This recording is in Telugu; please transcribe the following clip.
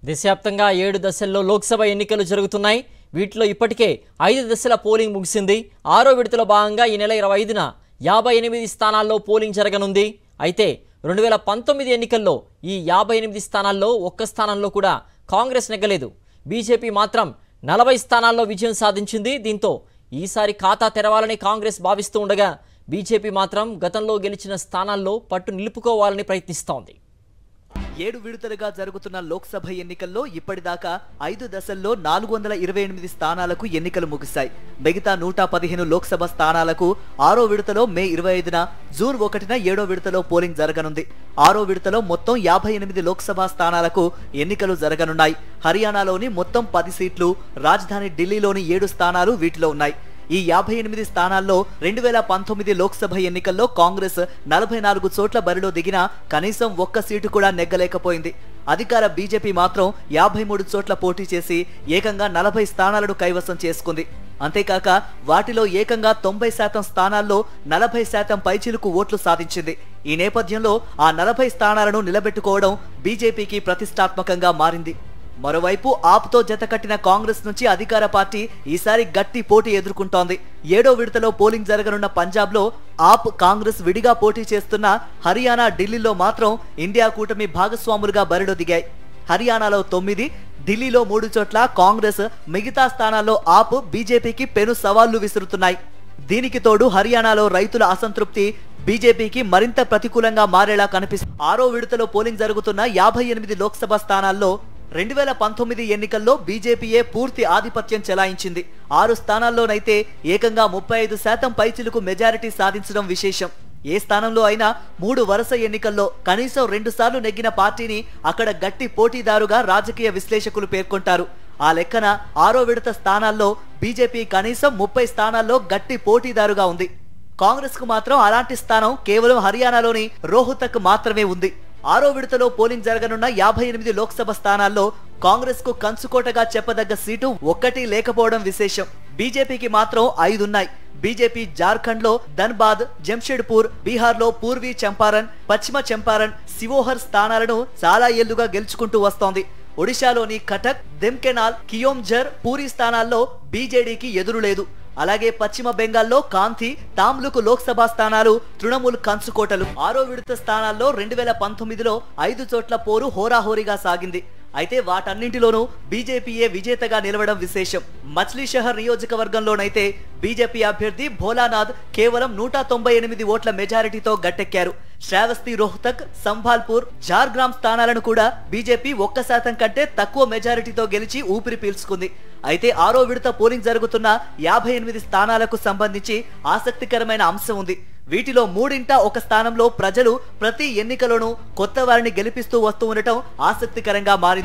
దేశవ్యాప్తంగా 7 దశల్లో లోక్సభ ఎన్నికలు జరుగుతున్నాయి. వీటిలో ఇప్పటికే 5 దశల పోలింగ్ ముగిసింది. 6వ విడతలో భాగంగా ఈ నెల 25న 58 స్థానాల్లో పోలింగ్ జరగనుంది. అయితే 2019 ఎన్నికల్లో ఈ 58 స్థానాల్లో ఒక్క స్థానంలో కూడా కాంగ్రెస్ నెగ్గలేదు. బీజేపీ మాత్రం 40 స్థానాల్లో విజయం సాధించింది. దీంతో ఈసారి ఖాతా తెరవాలని కాంగ్రెస్ భావిస్తూ ఉండగా బీజేపీ మాత్రం గతంలో గెలిచిన స్థానాల్లో పట్టు నిలుపుకోవాలని ప్రయత్నిస్తోంది. 7 విడతలుగా జరుగుతున్న లోక్సభ ఎన్నికల్లో ఇప్పటిదాకా 5 దశల్లో 428 స్థానాలకు ఎన్నికలు ముగిశాయి. మిగతా 115 లోక్సభ స్థానాలకు 6వ విడతలో మే 25న, జూన్ 1న 7వ విడతలో పోలింగ్ జరగనుంది. 6వ విడతలో మొత్తం 58 లోక్సభ స్థానాలకు ఎన్నికలు జరగనున్నాయి. హర్యానాలోని మొత్తం 10 సీట్లు, రాజధాని ఢిల్లీలోని 7 స్థానాలు వీటిలో ఉన్నాయి. ఈ 58 స్థానాల్లో 2019 లోక్సభ ఎన్నికల్లో కాంగ్రెస్ 44 చోట్ల బరిలో దిగినా కనీసం ఒక్క సీటు కూడా నెగ్గలేకపోయింది. అధికార బీజేపీ మాత్రం 53 చోట్ల పోటీ చేసి ఏకంగా 40 స్థానాలను కైవసం చేసుకుంది. అంతేకాక వాటిలో ఏకంగా 90% స్థానాల్లో 40% పైచిలుకు ఓట్లు సాధించింది. ఈ నేపథ్యంలో ఆ 40 స్థానాలను నిలబెట్టుకోవడం బీజేపీకి ప్రతిష్టాత్మకంగా మారింది. మరోవైపు ఆప్తో జతకట్టిన కాంగ్రెస్ నుంచి అధికార పార్టీ ఈసారి గట్టి పోటీ ఎదుర్కొంటోంది. 7వ విడతలో పోలింగ్ జరగనున్న పంజాబ్లో ఆప్, కాంగ్రెస్ విడిగా పోటీ చేస్తున్న హర్యానా, ఢిల్లీలో మాత్రం ఇండియా కూటమి భాగస్వాములుగా బరిలో దిగాయి. హర్యానాలో 9, ఢిల్లీలో 3 చోట్ల కాంగ్రెస్, మిగతా స్థానాల్లో ఆప్, బీజేపీకి పెను సవాళ్లు విసురుతున్నాయి. దీనికి తోడు హర్యానాలో రైతుల అసంతృప్తి బీజేపీకి మరింత ప్రతికూలంగా మారేలా కనిపిస్తుంది. 6వ విడతలో పోలింగ్ జరుగుతున్న 58 లోక్సభ స్థానాల్లో 2019 ఎన్నికల్లో బీజేపీయే పూర్తి ఆధిపత్యం చెలాయించింది. 6 స్థానాల్లోనైతే ఏకంగా 35% పైచిలుకు మెజారిటీ సాధించడం విశేషం. ఏ స్థానంలో అయినా 3 వరుస ఎన్నికల్లో కనీసం 2 సార్లు నెగ్గిన పార్టీని అక్కడ గట్టి పోటీదారుగా రాజకీయ విశ్లేషకులు పేర్కొంటారు. ఆ లెక్కన 6వ విడత స్థానాల్లో బీజేపీ కనీసం 30 స్థానాల్లో గట్టి పోటీదారుగా ఉంది. కాంగ్రెస్ కు మాత్రం అలాంటి స్థానం కేవలం హర్యానాలోని రోహ్తక్ మాత్రమే ఉంది. 6వ విడతలో పోలింగ్ జరగనున్న 58 లోక్సభ స్థానాల్లో కాంగ్రెస్ కు కంచుకోటగా చెప్పదగ్గ సీటు ఒక్కటి లేకపోవడం విశేషం. బీజేపీకి మాత్రం 5 ఉన్నాయి. బీజేపీ జార్ఖండ్ లో ధన్బాద్, జంషెడ్పూర్, బీహార్ లో పూర్వీ చంపారణ్, పశ్చిమ చంపారణ్, సివోహర్ స్థానాలను చాలా ఏళ్లుగా గెలుచుకుంటూ వస్తోంది. ఒడిశాలోని కటక్, దెమ్కెనాల్, కియోంఝర్, పూరీ స్థానాల్లో బీజేడీకి ఎదురు లేదు. అలాగే పశ్చిమ బెంగాల్లో కాంతి, తామ్లుకు లోక్సభ స్థానాలు తృణమూల్ కంచుకోటలు. 6వ విడత స్థానాల్లో 2019లో 5 చోట్ల పోరు హోరాహోరీగా సాగింది. అయితే వాటన్నింటిలోనూ బీజేపీయే విజేతగా నిలవడం విశేషం. మచ్లీషహర్ నియోజకవర్గంలోనైతే బీజేపీ అభ్యర్థి భోలానాథ్ కేవలం 198 ఓట్ల మెజారిటీతో గట్టెక్కారు. శ్రావస్తి, రోహ్తక్, సంభాల్పూర్, జార్గ్రామ్ స్థానాలను కూడా బీజేపీ 1% కంటే తక్కువ మెజారిటీతో గెలిచి ఊపిరి పీల్చుకుంది. అయితే 6వ విడత పోలింగ్ జరుగుతున్న 58 స్థానాలకు సంబంధించి ఆసక్తికరమైన అంశం ఉంది. వీటిలో 3 స్థానంలో ప్రజలు ప్రతి ఎన్నికలోనూ కొత్త వారిని గెలిపిస్తూ వస్తూ ఉండటం ఆసక్తికరంగా మారింది.